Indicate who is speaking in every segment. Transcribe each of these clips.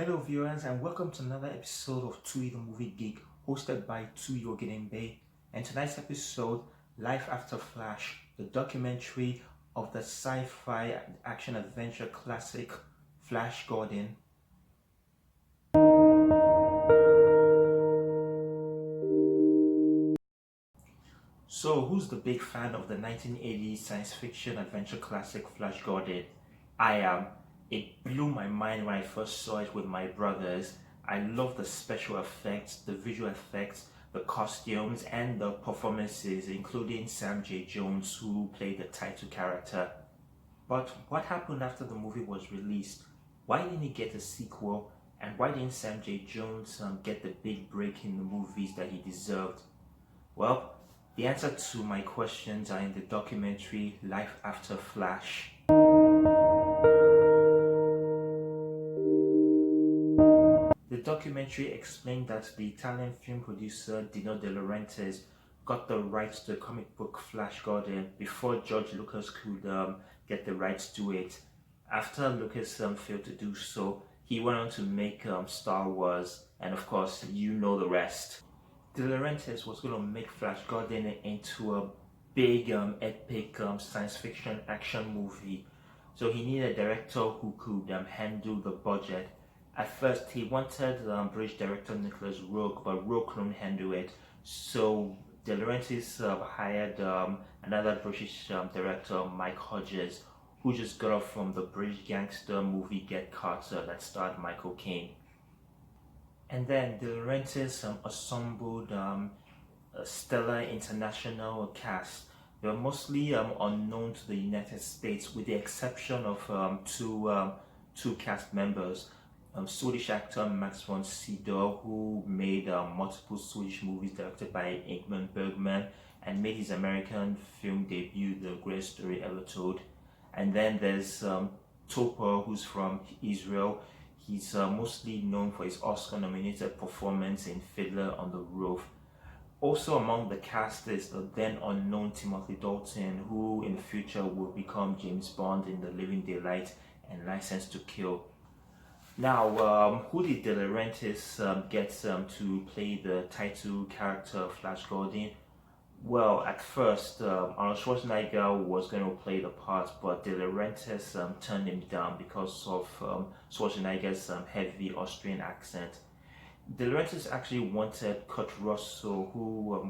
Speaker 1: Hello viewers and welcome to another episode of Tuyi the Movie Geek hosted by Tuyi. And tonight's episode, Life After Flash, the documentary of the sci-fi action adventure classic Flash Gordon. So who's the big fan of the 1980s science fiction adventure classic Flash Gordon? I am. It blew my mind when I first saw it with my brothers. I love the special effects, the visual effects, the costumes, and the performances, including Sam J. Jones, who played the title character. But what happened after the movie was released? Why didn't it get a sequel? And why didn't Sam J. Jones get the big break in the movies that he deserved? Well, the answer to my questions are in the documentary Life After Flash. The documentary explained that the Italian film producer Dino De Laurentiis got the rights to the comic book Flash Gordon before George Lucas could get the rights to it. After Lucas failed to do so, he went on to make Star Wars, and of course, you know the rest. De Laurentiis was going to make Flash Gordon into a big, epic science fiction action movie. So he needed a director who could handle the budget. At first, he wanted British director Nicholas Roeg, but Roeg couldn't handle it. So De Laurentiis hired another British director, Mike Hodges, who just got off from the British gangster movie Get Carter that starred Michael Caine. And then De Laurentiis assembled a stellar international cast. They were mostly unknown to the United States, with the exception of two cast members. Swedish actor Max von Sydow, who made multiple Swedish movies directed by Ingmar Bergman and made his American film debut, The Greatest Story Ever Told. And then there's Topor, who's from Israel. He's mostly known for his Oscar-nominated performance in Fiddler on the Roof. Also among the cast is the then unknown Timothy Dalton, who in the future will become James Bond in The Living Daylight and License to Kill. Now, who did De Laurentiis get to play the title character Flash Gordon? Well, at first, Arnold Schwarzenegger was going to play the part, but De Laurentiis turned him down because of Schwarzenegger's heavy Austrian accent. De Laurentiis actually wanted Kurt Russell, who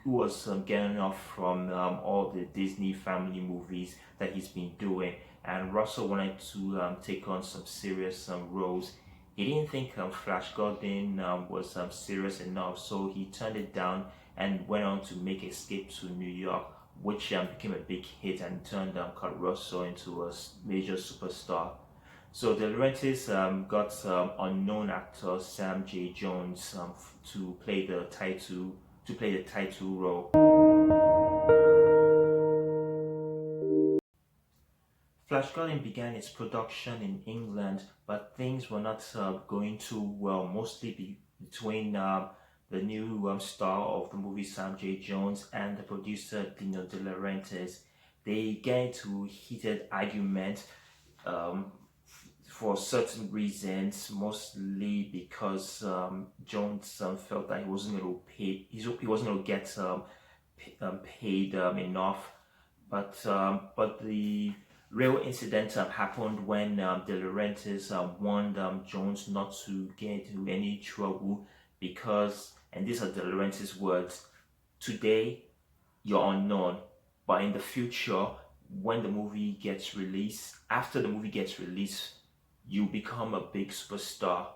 Speaker 1: was getting off from all the Disney family movies that he's been doing, and Russell wanted to take on some serious roles. He didn't think Flash Gordon was serious enough, so he turned it down and went on to make Escape to New York, which became a big hit and turned Kurt Russell into a major superstar. So De Laurentiis got unknown actor Sam J. Jones to play the title role. Flash Gordon began its production in England, but things were not going too well, mostly between the new star of the movie Sam J. Jones and the producer Dino De Laurentiis. They get into heated argument for certain reasons, mostly because Jones felt that he wasn't going to pay, he wasn't going to get paid enough, but the real incident happened when De Laurentiis warned Jones not to get into any trouble because, and these are De Laurentiis' words, "Today you're unknown, but in the future, when the movie gets released, after the movie gets released, you become a big superstar."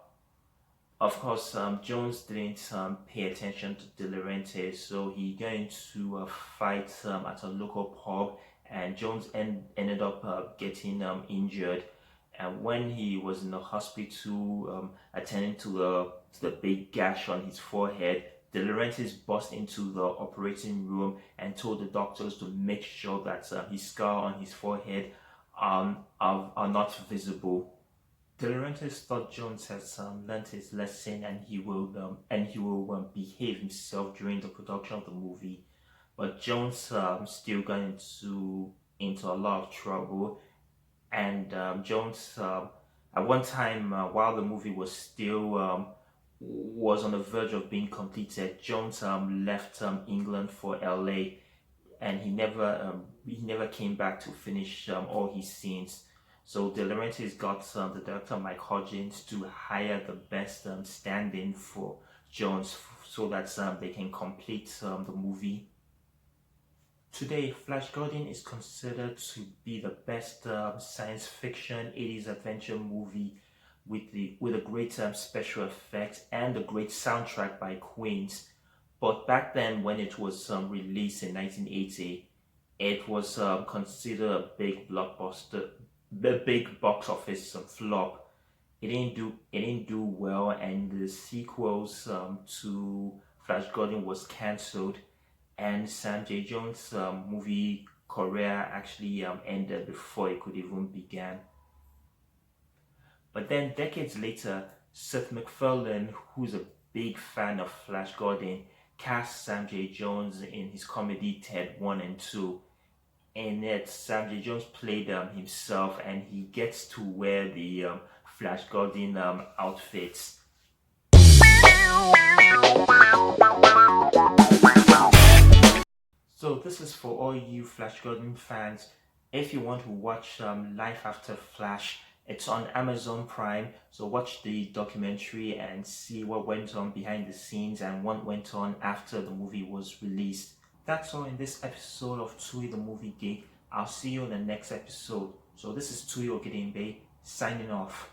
Speaker 1: Of course, Jones didn't pay attention to De Laurentiis, so he got into a fight at a local pub, and Jones ended up getting injured. And when he was in the hospital attending to the big gash on his forehead, De Laurentiis burst into the operating room and told the doctors to make sure that his scar on his forehead are not visible. De Laurentiis thought Jones has learned his lesson and he will behave himself during the production of the movie, but Jones still got into a lot of trouble, and Jones At one time, while the movie was still was on the verge of being completed, Jones left England for LA, and he never came back to finish all his scenes. So De Laurentiis got the director Mike Hodgins to hire the best stand-in for Jones so that they can complete the movie. Today, Flash Gordon is considered to be the best science fiction 80s adventure movie with a great special effects and a great soundtrack by Queens. But back then, when it was released in 1980, it was considered a big blockbuster, the big box office flop. It didn't do well, and the sequels to Flash Gordon was cancelled, and Sam J. Jones' movie career actually ended before it could even begin. But then decades later, Seth MacFarlane, who's a big fan of Flash Gordon, cast Sam J. Jones in his comedy Ted 1 and 2. In it, Sam J. Jones played himself, and he gets to wear the Flash Gordon outfits. So this is for all you Flash Gordon fans. If you want to watch Life After Flash, it's on Amazon Prime. So watch the documentary and see what went on behind the scenes and what went on after the movie was released. That's all in this episode of Tuyi the Movie Geek. I'll see you in the next episode. So this is Tuyi Ogedembe signing off.